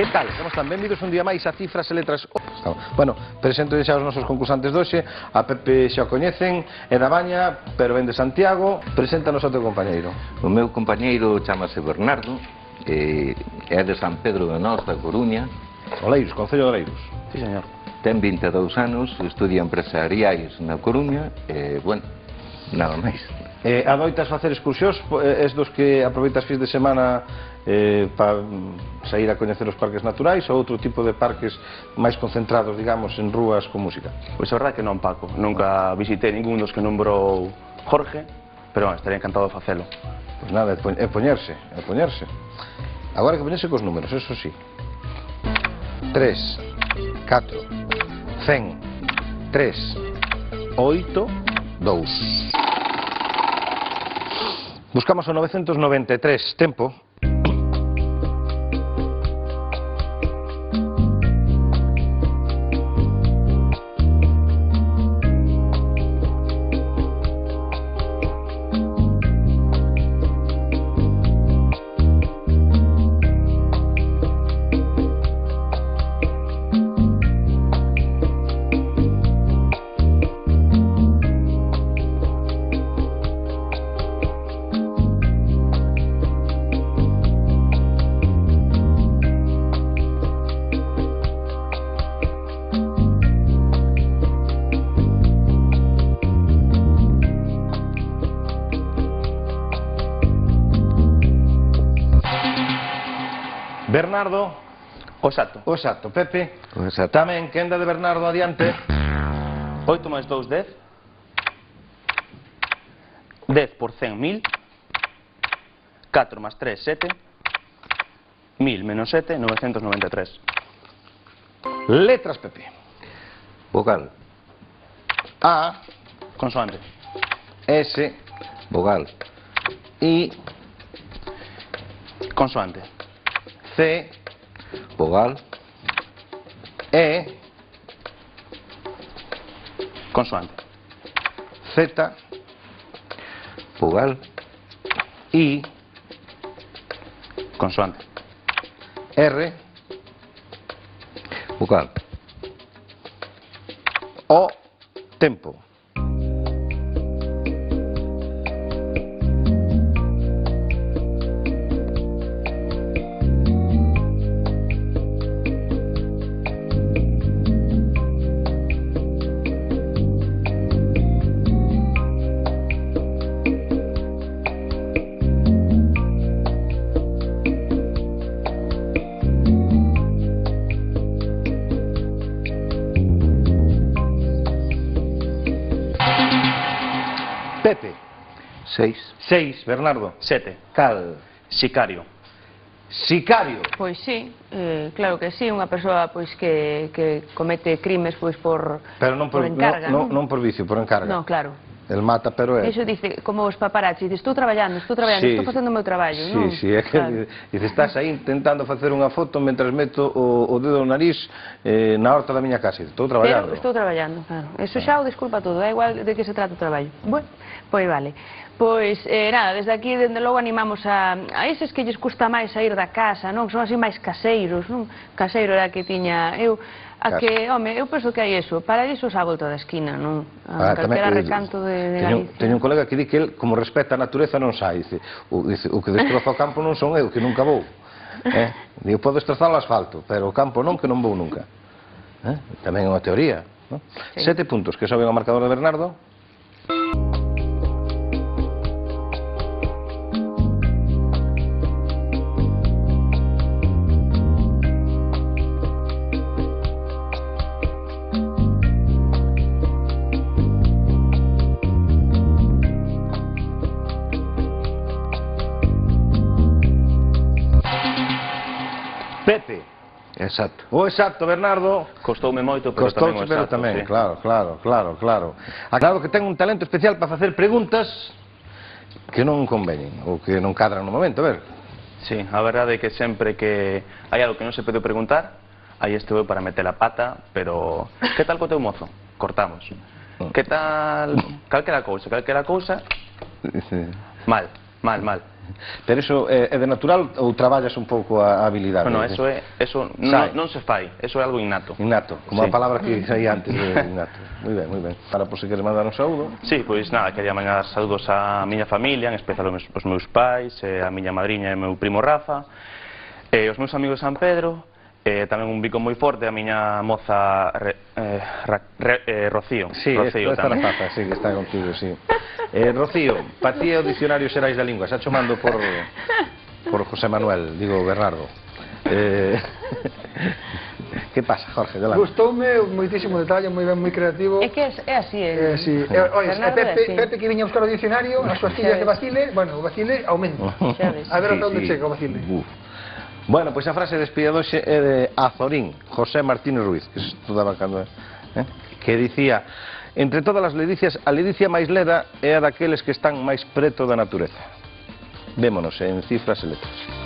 Que tal? Como están? Benvidos un día máis a Cifras e Letras. Bueno, presento xa os nosos concursantes doxe. A Pepe xa o coñecen, é da Baña, pero ven de Santiago. Preséntanos ao teu compañeiro. O meu compañeiro chamase Bernardo, é de San Pedro de Nós, da Coruña. Oleiros, Concello de Oleiros. Sí, señor. Ten 22 anos, estudia empresariais na Coruña, e, bueno, nada máis. Adoitas facer excursións? Es dos que aproveitas fins de semana para sair a coñecer os parques naturais ou outro tipo de parques máis concentrados, digamos, en rúas con música? Pois a verdade que non, Paco. Nunca visitei ningún dos que nombrou Jorge, pero bueno, estaría encantado de facelo. Pois nada, é poñerse, é poñerse. Agora que poñerse cos números, eso sí. 3, 4, 100, 3, 8, 2. Buscamos o 993, tempo. Bernardo. O exacto. O exacto. Pepe. O exacto. Tamén, quenda de Bernardo adiante. 8 máis 2, 10. 10 por 100, 1000. 4 máis 3, 7. 1000 menos 7, 993. Letras, Pepe. Vogal, A, Consoante. S, vogal, I, Consoante. C, vogal, E, Consoante. Z, vogal, I, Consoante. R, vogal. O, tempo. Pepe. 6, 6, Bernardo. 7. Cal. Sicario. Sicario. Pois sí, claro que sí, unha persoa pois que comete crimes pois por Pero non por encarga, non por vicio, por encarga. No, claro. El mata, pero é. Iso dice, como os paparazzi, dice, estou traballando, Sí, estou facendo o meu traballo, non? Sí, é que Claro. dice, estás aí intentando facer unha foto mentras meto o dedo no nariz na horta da miña casa. Estou traballando. Pero estou traballando, claro. Eso xa o disculpa todo, é igual de que se trata o traballo. Bueno, pois vale. Pois, nada, desde aquí, dende logo, animamos a eses que lles custa máis sair da casa, non? Que son así máis caseiros, non? Caseiro era que tiña eu. A que, home, eu penso que hai eso, para iso xa a volta da esquina, non? A calquera recanto de Galicia. Teño un colega que di que el, como respeta a natureza, non sai. Dice, o que destroza o campo non son eu, que nunca vou. Digo, podo destrozar o asfalto, pero o campo non, que non vou nunca. Tamén é unha teoría. No? Sí. 7 puntos, que soben ao marcador de Bernardo. Pepe. Exacto. O exacto, Bernardo. Costoume moito, pero Costouche, tamén o pero exacto. tamén, Sí. claro. Aclaro que ten un talento especial para facer preguntas que non conveñen, ou que non cadran no momento, a ver. Sí, a verdade é que sempre que hai algo que non se pode preguntar, aí estou eu para meter a pata, pero que tal co teu mozo? Cortamos. Que tal calquera cousa, mal. Pero iso é de natural ou traballas un pouco a habilidade? Bueno, eso non se fai, eso é algo innato. Innato, como Sí. a palabra que saía antes de innato. Moi ben, moi ben. Para, por se queres mandar un saúdo. Sí, pois nada, quería mandar saúdos á miña familia, en especial aos meus pais, a miña madriña e o meu primo Rafa, os meus amigos de San Pedro, tamén un bico moi forte a miña moza Rocío. Sí, Rocío esta tamén. Rafa, sí, que está contigo, sí. Rocío, para ti é o Dicionario Xerais da Lingua, xa cho mando por José Manuel, digo Bernardo. Que pasa, Jorge? Gustoume moitísimo detalle, moi ben, moi creativo. É que é así, Sí. Oye, Bernardo é así. Pepe que viña a buscar o dicionario, as súas fillas de Basile, bueno, o Basile aumenta. Xa ves. A ver Sí, ata onde sí. chega o Basile. Bueno, pois a frase de despedida hoxe é de Azorín, José Martínez Ruiz, que se estudaba cando que dicía: entre todas as ledicias, a ledicia máis leda é a daqueles que están máis preto da natureza. Vémonos en cifras e letras.